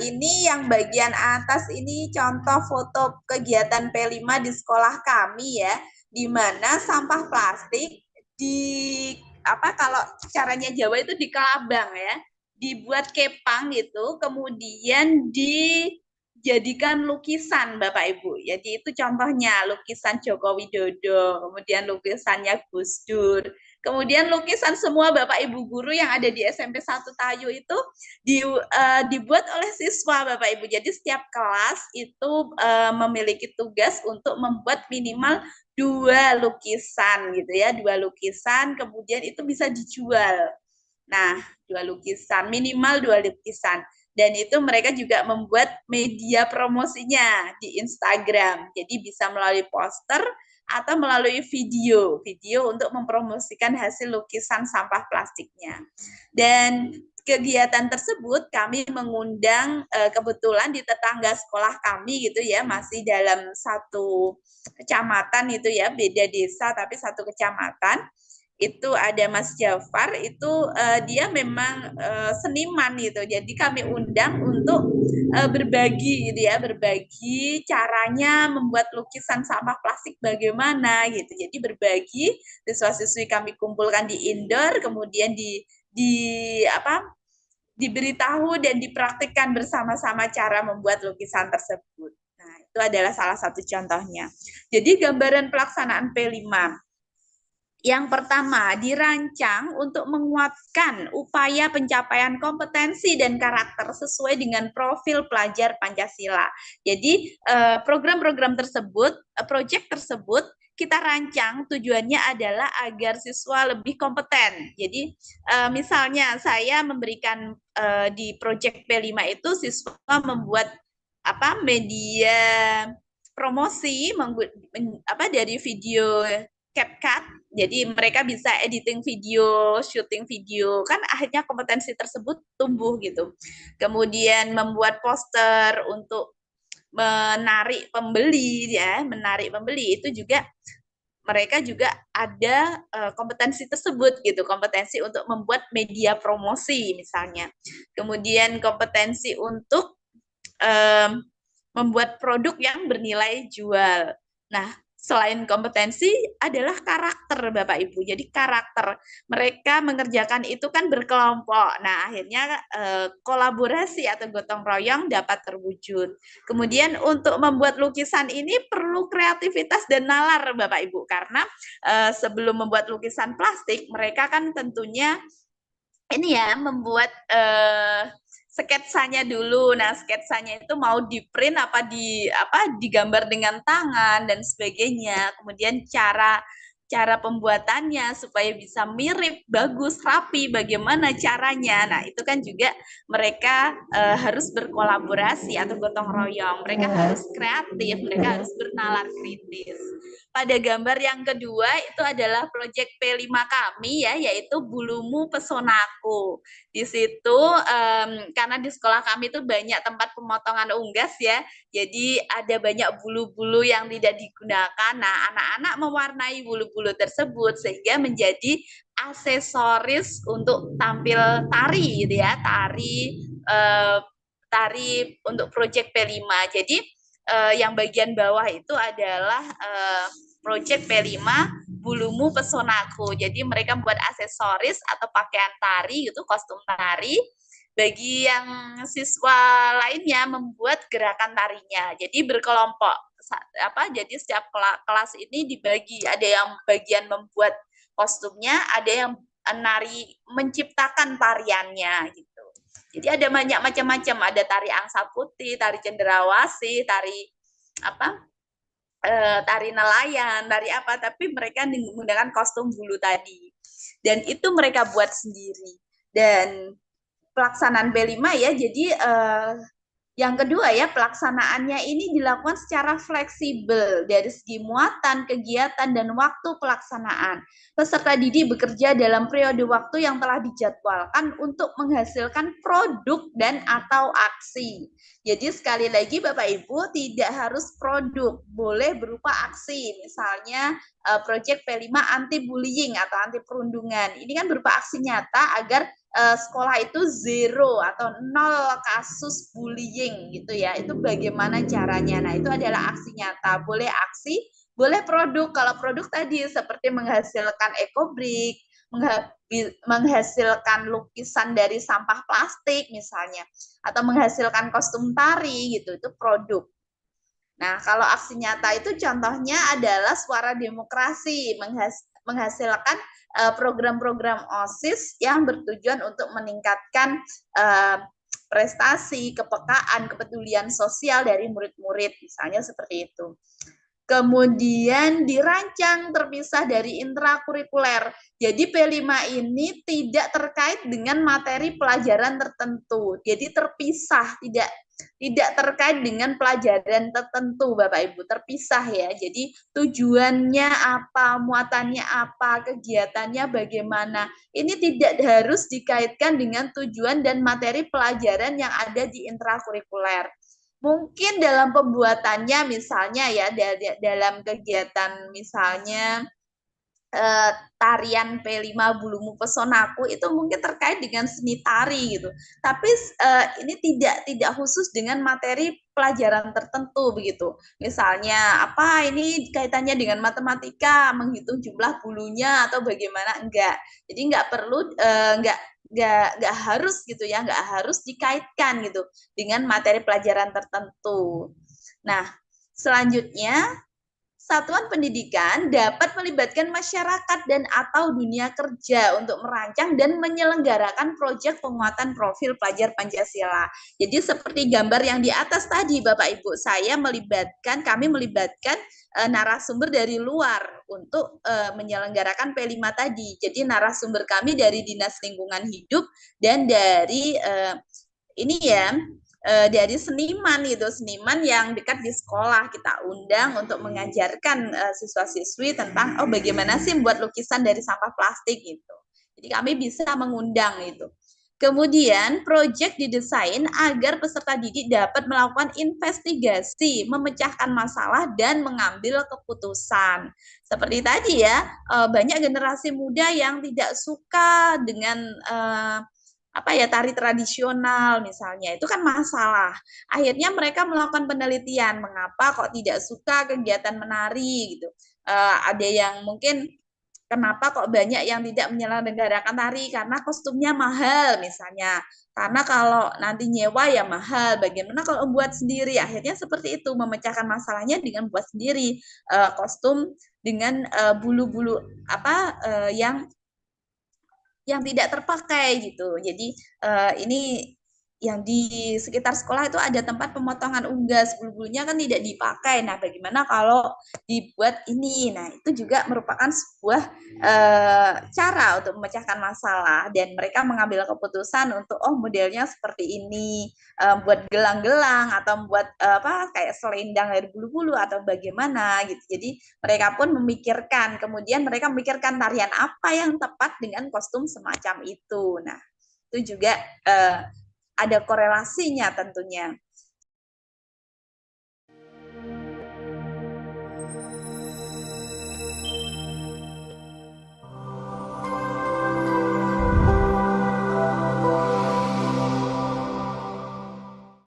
ini yang bagian atas ini contoh foto kegiatan P5 di sekolah kami ya, di mana sampah plastik di kalau caranya Jawa itu dikelabang ya, dibuat kepang gitu, kemudian dijadikan lukisan Bapak Ibu. Jadi itu contohnya lukisan Joko Widodo, kemudian lukisannya Gus Dur. Kemudian lukisan semua Bapak Ibu guru yang ada di SMP 1 Tayu itu dibuat oleh siswa Bapak Ibu. Jadi setiap kelas itu memiliki tugas untuk membuat minimal 2 lukisan gitu ya, 2 lukisan, kemudian itu bisa dijual. Nah, 2 lukisan, minimal 2 lukisan. Dan itu mereka juga membuat media promosinya di Instagram. Jadi bisa melalui poster atau melalui video untuk mempromosikan hasil lukisan sampah plastiknya. Dan kegiatan tersebut kami mengundang kebetulan di tetangga sekolah kami gitu ya, masih dalam satu kecamatan itu ya, beda desa tapi satu kecamatan. Itu ada Mas Jafar, itu dia memang seniman gitu. Jadi kami undang untuk berbagi gitu ya, berbagi caranya membuat lukisan sampah plastik bagaimana gitu. Jadi berbagi, siswa-siswi kami kumpulkan di indoor, kemudian diberitahu dan dipraktikkan bersama-sama cara membuat lukisan tersebut. Nah, itu adalah salah satu contohnya. Jadi gambaran pelaksanaan P5. Yang pertama, dirancang untuk menguatkan upaya pencapaian kompetensi dan karakter sesuai dengan profil pelajar Pancasila. Jadi, program-program tersebut, proyek tersebut, kita rancang tujuannya adalah agar siswa lebih kompeten. Jadi, misalnya saya memberikan di proyek P5 itu siswa membuat media promosi dari video CapCut. Jadi mereka bisa editing video, syuting video, kan akhirnya kompetensi tersebut tumbuh gitu. Kemudian membuat poster untuk menarik pembeli ya, itu juga mereka juga ada kompetensi tersebut gitu, kompetensi untuk membuat media promosi misalnya. Kemudian kompetensi untuk membuat produk yang bernilai jual. Nah, selain kompetensi adalah karakter Bapak Ibu. Jadi karakter mereka mengerjakan itu kan berkelompok. Nah, akhirnya kolaborasi atau gotong royong dapat terwujud. Kemudian untuk membuat lukisan ini perlu kreativitas dan nalar Bapak Ibu, karena sebelum membuat lukisan plastik mereka kan tentunya ini ya membuat sketsanya dulu. Nah, sketsanya itu mau di-print digambar dengan tangan dan sebagainya. Kemudian cara pembuatannya supaya bisa mirip, bagus, rapi, bagaimana caranya. Nah, itu kan juga mereka harus berkolaborasi atau gotong royong. Mereka harus kreatif, mereka harus bernalar kritis. Pada gambar yang kedua itu adalah proyek P5 kami ya, yaitu Bulumu Pesonaku. Di situ karena di sekolah kami itu banyak tempat pemotongan unggas ya, jadi ada banyak bulu-bulu yang tidak digunakan. Nah, anak-anak mewarnai bulu-bulu tersebut sehingga menjadi aksesoris untuk tampil tari gitu ya, tari untuk proyek P5. Jadi yang bagian bawah itu adalah proyek P5 Bulumu Pesonaku. Jadi mereka membuat aksesoris atau pakaian tari gitu, kostum tari. Bagi yang siswa lainnya membuat gerakan tarinya. Jadi berkelompok. Jadi setiap kelas ini dibagi. Ada yang bagian membuat kostumnya, ada yang menciptakan tariannya gitu. Jadi ada banyak macam-macam. Ada tari angsa putih, tari cendrawasih, tari tari nelayan, tari tapi mereka menggunakan kostum bulu tadi. Dan itu mereka buat sendiri. Dan pelaksanaan P5 ya, jadi yang kedua ya, pelaksanaannya ini dilakukan secara fleksibel dari segi muatan, kegiatan, dan waktu pelaksanaan. Peserta didik bekerja dalam periode waktu yang telah dijadwalkan untuk menghasilkan produk dan atau aksi. Jadi sekali lagi Bapak Ibu, tidak harus produk, boleh berupa aksi. Misalnya proyek P5 anti bullying atau anti perundungan. Ini kan berupa aksi nyata agar sekolah itu zero atau nol kasus bullying gitu ya. Itu bagaimana caranya? Nah, itu adalah aksi nyata. Boleh aksi, boleh produk. Kalau produk tadi seperti menghasilkan ekobrik, menghasilkan lukisan dari sampah plastik misalnya, atau menghasilkan kostum tari gitu, itu produk. Nah, kalau aksi nyata itu contohnya adalah Suara Demokrasi, menghasilkan program-program OSIS yang bertujuan untuk meningkatkan prestasi, kepekaan, kepedulian sosial dari murid-murid, misalnya seperti itu. Kemudian dirancang terpisah dari intrakurikuler. Jadi P5 ini tidak terkait dengan materi pelajaran tertentu. Jadi terpisah, tidak terkait dengan pelajaran tertentu, Bapak Ibu, terpisah ya. Jadi tujuannya apa, muatannya apa, kegiatannya bagaimana. Ini tidak harus dikaitkan dengan tujuan dan materi pelajaran yang ada di intrakurikuler. Mungkin dalam pembuatannya misalnya ya dalam kegiatan misalnya tarian P5 Bulumu Pesonaku itu mungkin terkait dengan seni tari gitu. Tapi ini tidak khusus dengan materi pelajaran tertentu begitu. Misalnya apa ini kaitannya dengan matematika, menghitung jumlah bulunya atau bagaimana, enggak. Jadi enggak perlu enggak harus gitu ya, enggak harus dikaitkan gitu dengan materi pelajaran tertentu. Nah, selanjutnya satuan pendidikan dapat melibatkan masyarakat dan atau dunia kerja untuk merancang dan menyelenggarakan proyek penguatan profil pelajar Pancasila. Jadi seperti gambar yang di atas tadi Bapak Ibu, kami melibatkan narasumber dari luar untuk menyelenggarakan P5 tadi. Jadi narasumber kami dari Dinas Lingkungan Hidup dan dari ini ya dari seniman gitu, seniman yang dekat di sekolah kita undang untuk mengajarkan siswa-siswi tentang bagaimana sih buat lukisan dari sampah plastik gitu. Jadi kami bisa mengundang itu. Kemudian proyek didesain agar peserta didik dapat melakukan investigasi, memecahkan masalah dan mengambil keputusan. Seperti tadi ya, banyak generasi muda yang tidak suka dengan tari tradisional misalnya, itu kan masalah. Akhirnya mereka melakukan penelitian mengapa kok tidak suka kegiatan menari gitu. Ada yang mungkin kenapa kok banyak yang tidak menyelenggarakan tari karena kostumnya mahal misalnya. Karena kalau nanti nyewa ya mahal. Bagaimana kalau buat sendiri? Akhirnya seperti itu, memecahkan masalahnya dengan buat sendiri kostum dengan bulu-bulu yang tidak terpakai gitu. Jadi ini yang di sekitar sekolah itu ada tempat pemotongan unggas, bulu-bulunya kan tidak dipakai. Nah, bagaimana kalau dibuat ini? Nah, itu juga merupakan sebuah cara untuk memecahkan masalah dan mereka mengambil keputusan untuk modelnya seperti ini, buat gelang-gelang atau buat kayak selendang dari bulu-bulu atau bagaimana gitu. Jadi mereka pun memikirkan, kemudian mereka memikirkan tarian apa yang tepat dengan kostum semacam itu. Nah, itu juga ada korelasinya tentunya.